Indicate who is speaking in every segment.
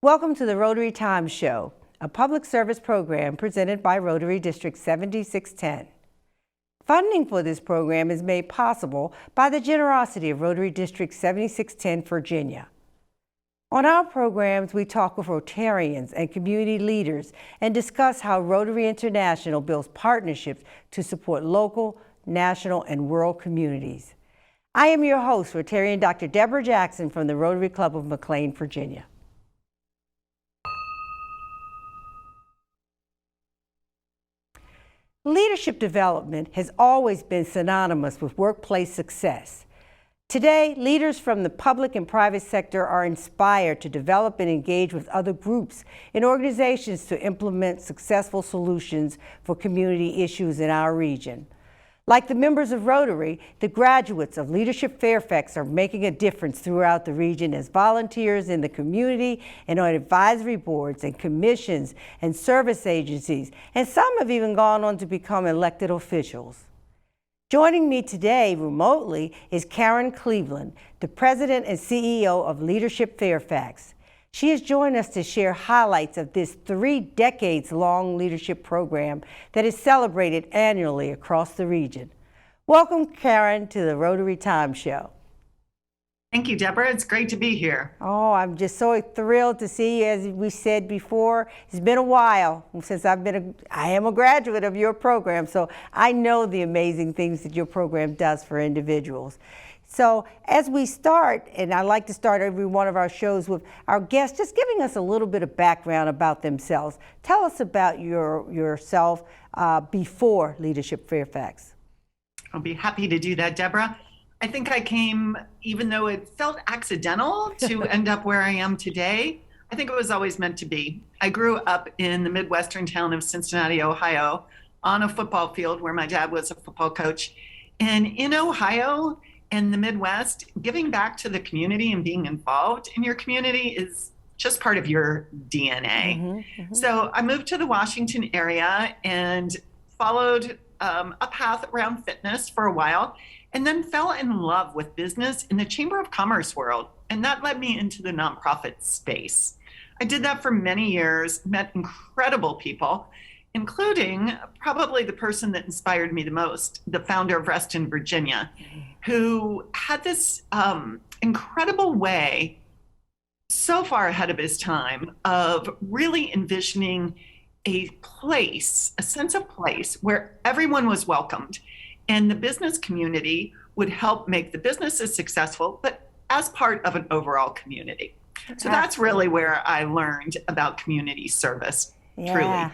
Speaker 1: Welcome to the Rotary Time Show, a public service program presented by Rotary District 7610. Funding for this program is made possible by the generosity of Rotary District 7610, Virginia. On our programs, we talk with Rotarians and community leaders and discuss how Rotary International builds partnerships to support local, national, and rural communities. I am your host, Rotarian Dr. Deborah Jackson from the Rotary Club of McLean, Virginia. Leadership development has always been synonymous with workplace success. Today, leaders from the public and private sector are inspired to develop and engage with other groups and organizations to implement successful solutions for community issues in our region. Like the members of Rotary, the graduates of Leadership Fairfax are making a difference throughout the region as volunteers in the community and on advisory boards and commissions and service agencies, and some have even gone on to become elected officials. Joining me today remotely is Karen Cleveland, the President and CEO of Leadership Fairfax. She has joined us to share highlights of this 3 decades-long leadership program that is celebrated annually across the region. Welcome, Karen, to the Rotary Time Show.
Speaker 2: Thank you, Deborah. It's great to be here.
Speaker 1: Oh, I'm just so thrilled to see you. As we said before, it's been a while since I am a graduate of your program, so I know the amazing things that your program does for individuals. So as we start, and I like to start every one of our shows with our guests just giving us a little bit of background about themselves. Tell us about yourself before Leadership Fairfax.
Speaker 2: I'll be happy to do that, Deborah. I think I came, even though it felt accidental to end up where I am today, I think it was always meant to be. I grew up in the Midwestern town of Cincinnati, Ohio, on a football field where my dad was a football coach. And in Ohio, in the Midwest, giving back to the community and being involved in your community is just part of your DNA. So I moved to the Washington area and followed a path around fitness for a while, and then fell in love with business in the Chamber of Commerce world. And that led me into the nonprofit space. I did that for many years, met incredible people, including probably the person that inspired me the most, the founder of Reston, Virginia, who had this incredible way, so far ahead of his time, of really envisioning a place, a sense of place where everyone was welcomed and the business community would help make the businesses successful, but as part of an overall community. So that's really where I learned about community service, truly.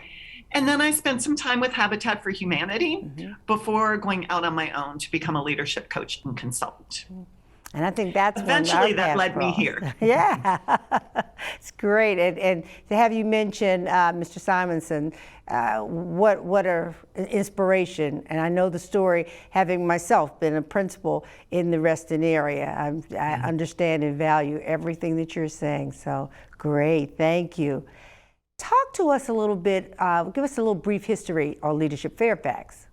Speaker 2: And then I spent some time with Habitat for Humanity before going out on my own to become a leadership coach and consultant.
Speaker 1: And I think that's
Speaker 2: eventually that led me here.
Speaker 1: Yeah, it's great. And to have you mention Mr. Simonson, what an inspiration. And I know the story, having myself been a principal in the Reston area. I understand and value everything that you're saying. So great, thank you. Talk to us a little bit, give us a little brief history on Leadership Fairfax.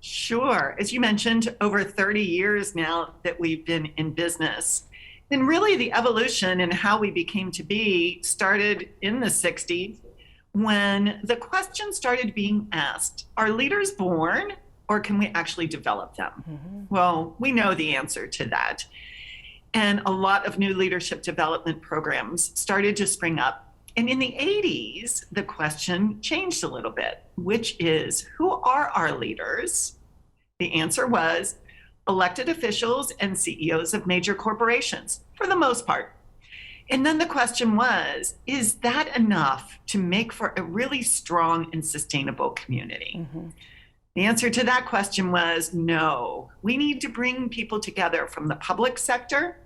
Speaker 2: Sure. As you mentioned, over 30 years now that we've been in business. And really the evolution and how we became to be started in the 60s when the question started being asked, are leaders born or can we actually develop them? Well, we know the answer to that. And a lot of new leadership development programs started to spring up. And in the 80s, the question changed a little bit, which is, who are our leaders? The answer was elected officials and CEOs of major corporations, for the most part. And then the question was, is that enough to make for a really strong and sustainable community? The answer to that question was no. We need to bring people together from the public sector,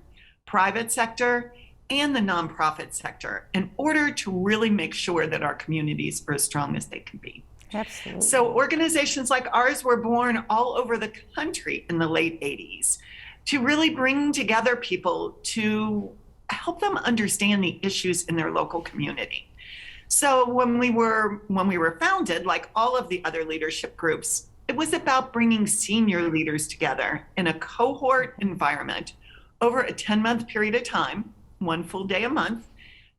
Speaker 2: private sector, and the nonprofit sector in order to really make sure that our communities are as strong as they can be.
Speaker 1: Absolutely.
Speaker 2: So organizations like ours were born all over the country in the late 80s to really bring together people to help them understand the issues in their local community. So when we were founded, like all of the other leadership groups, it was about bringing senior leaders together in a cohort environment over a 10-month period of time, one full day a month,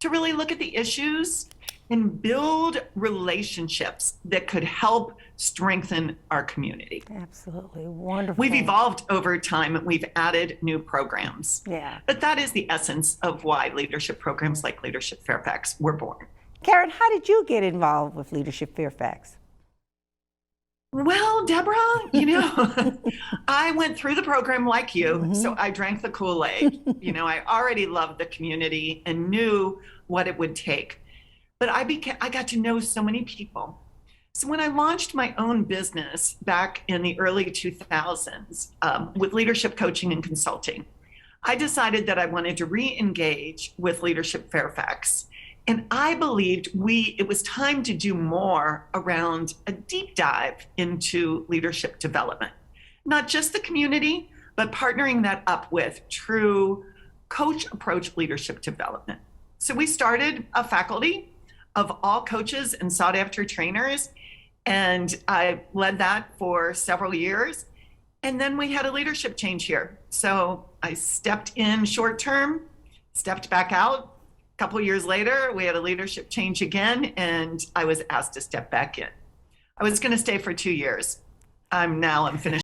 Speaker 2: to really look at the issues and build relationships that could help strengthen our community.
Speaker 1: Absolutely. Wonderful.
Speaker 2: We've evolved over time and we've added new programs.
Speaker 1: Yeah.
Speaker 2: But that is the essence of why leadership programs like Leadership Fairfax were born.
Speaker 1: Karen, how did you get involved with Leadership Fairfax?
Speaker 2: Well, Deborah, I went through the program like you, so I drank the Kool-Aid. I already loved the community and knew what it would take. But I got to know so many people. So when I launched my own business back in the early 2000s with leadership coaching and consulting, I decided that I wanted to re-engage with Leadership Fairfax. And I believed it was time to do more around a deep dive into leadership development, not just the community, but partnering that up with true coach approach leadership development. So we started a faculty of all coaches and sought after trainers. And I led that for several years. And then we had a leadership change here. So I stepped in short term, stepped back out. A couple of years later, we had a leadership change again, and I was asked to step back in. I was going to stay for 2 years. I'm finished.